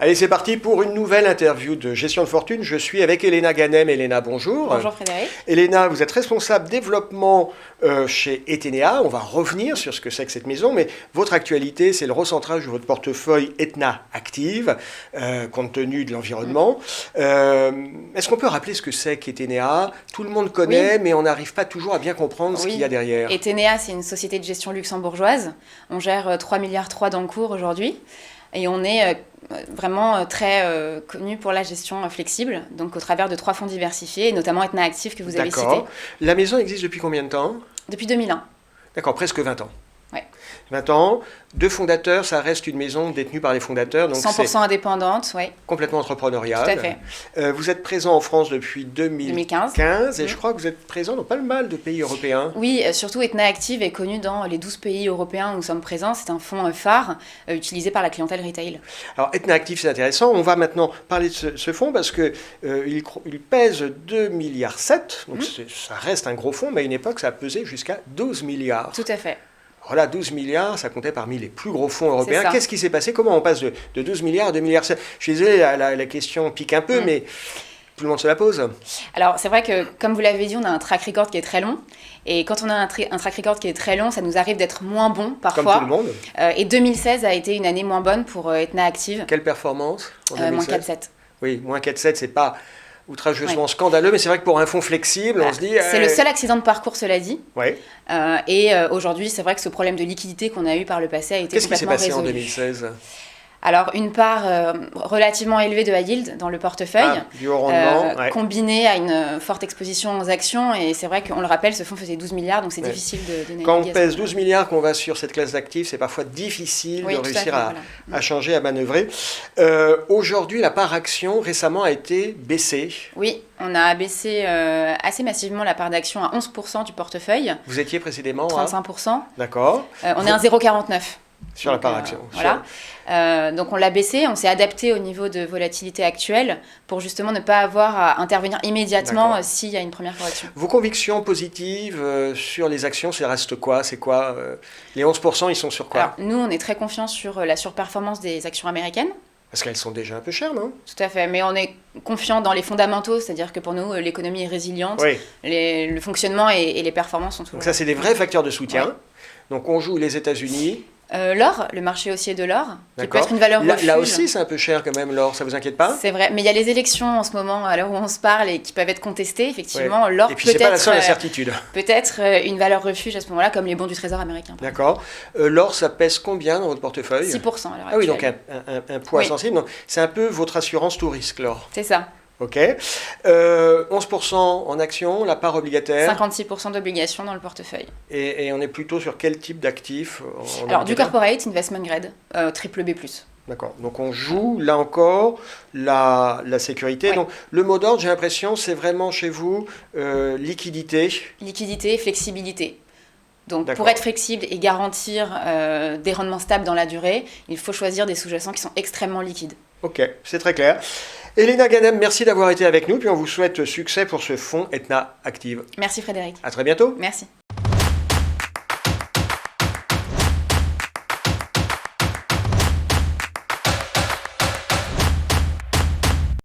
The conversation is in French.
Allez, c'est parti pour une nouvelle interview de Gestion de Fortune. Je suis avec Elena Ganem. Elena, bonjour. Bonjour Frédéric. Elena, vous êtes responsable développement chez Ethénéa. On va revenir sur ce que c'est que cette maison, mais votre actualité, c'est le recentrage de votre portefeuille Etna Active, compte tenu de l'environnement. Est-ce qu'on peut rappeler ce que c'est qu'Ethénéa? Tout le monde connaît, mais on n'arrive pas toujours à bien comprendre ce qu'il y a derrière. Ethénéa, c'est une société de gestion luxembourgeoise. On gère 3,3 milliards d'encours aujourd'hui. Et on est vraiment très connu pour la gestion flexible, donc au travers de 3 fonds diversifiés, et notamment Etna Active que vous avez cité. D'accord. La maison existe depuis combien de temps? Depuis 2001. D'accord, presque 20 ans. Ouais. 20 ans, 2 fondateurs, ça reste une maison détenue par les fondateurs. Donc 100% indépendante, oui. Complètement entrepreneuriale. Tout à fait. Vous êtes présent en France depuis 2015 et je crois que vous êtes présent dans pas mal de pays européens. Oui, surtout Etna Active est connu dans les 12 pays européens où nous sommes présents. C'est un fonds phare utilisé par la clientèle retail. Alors Etna Active, c'est intéressant. On va maintenant parler de ce fonds parce que il pèse 2,7 milliards. Donc ça reste un gros fonds, mais à une époque, ça a pesé jusqu'à 12 milliards. Tout à fait. Alors là, 12 milliards, ça comptait parmi les plus gros fonds européens. Qu'est-ce qui s'est passé? Comment on passe de 12 milliards à 2,7 milliards? Je suis désolé, la question pique un peu, mais tout le monde se la pose. Alors, c'est vrai que, comme vous l'avez dit, on a un track record qui est très long. Et quand on a un track record qui est très long, ça nous arrive d'être moins bon parfois. Comme tout le monde. Et 2016 a été une année moins bonne pour Etna Active. Quelle performance en 2016? Moins 4,7. Oui, moins 4,7, c'est pas outrageusement scandaleux, mais c'est vrai que pour un fonds flexible, on se dit... C'est le seul accident de parcours, cela dit. Oui. Et aujourd'hui, c'est vrai que ce problème de liquidité qu'on a eu par le passé a été complètement résolu. Qu'est-ce qui s'est passé en 2016 ? Alors, une part relativement élevée de high yield dans le portefeuille, du haut rendement, combinée à une forte exposition aux actions. Et c'est vrai qu'on le rappelle, ce fonds faisait 12 milliards, donc c'est difficile de naviguer. Quand on pèse 12 milliards, qu'on va sur cette classe d'actifs, c'est parfois difficile de réussir à changer, à manœuvrer. Aujourd'hui, la part action récemment a été baissée. Oui, on a baissé assez massivement la part d'action à 11% du portefeuille. Vous étiez précédemment 35%. D'accord. On est à 0,49%. Sur la part action. Voilà. Donc on l'a baissé, on s'est adapté au niveau de volatilité actuelle pour justement ne pas avoir à intervenir immédiatement s'il y a une première correction. Vos convictions positives sur les actions, ça reste quoi? C'est quoi les 11%, ils sont sur quoi? Alors, nous, on est très confiants sur la surperformance des actions américaines. Parce qu'elles sont déjà un peu chères, non? Tout à fait, mais on est confiant dans les fondamentaux, c'est-à-dire que pour nous, l'économie est résiliente, le fonctionnement et les performances sont toujours... Donc ça, c'est des vrais facteurs de soutien. Ouais. Donc on joue les États-Unis. L'or, le marché haussier de l'or, qui peut être une valeur refuge. Là aussi, c'est un peu cher quand même, l'or, ça vous inquiète pas? C'est vrai, mais il y a les élections en ce moment, à l'heure où on se parle, et qui peuvent être contestées, effectivement. L'or peut-être... Et puis c'est pas la seule incertitude. Peut-être une valeur refuge à ce moment-là, comme les bons du Trésor américain. D'accord. L'or, ça pèse combien dans votre portefeuille? 6% à l'heure actuelle. Ah oui, donc un poids sensible. Donc, c'est un peu votre assurance tout risque, l'or. C'est ça. Ok. 11% en actions, la part obligataire. 56% d'obligations dans le portefeuille. Et on est plutôt sur quel type d'actifs? Alors, du corporate, investment grade, triple B+. D'accord. Donc, on joue, là encore, la sécurité. Donc, le mot d'ordre, j'ai l'impression, c'est vraiment chez vous liquidité. Liquidité, flexibilité. Donc, pour être flexible et garantir des rendements stables dans la durée, il faut choisir des sous-jacents qui sont extrêmement liquides. Ok, c'est très clair. Elena Ganem, merci d'avoir été avec nous, puis on vous souhaite succès pour ce fonds Etna Active. Merci Frédéric. À très bientôt. Merci.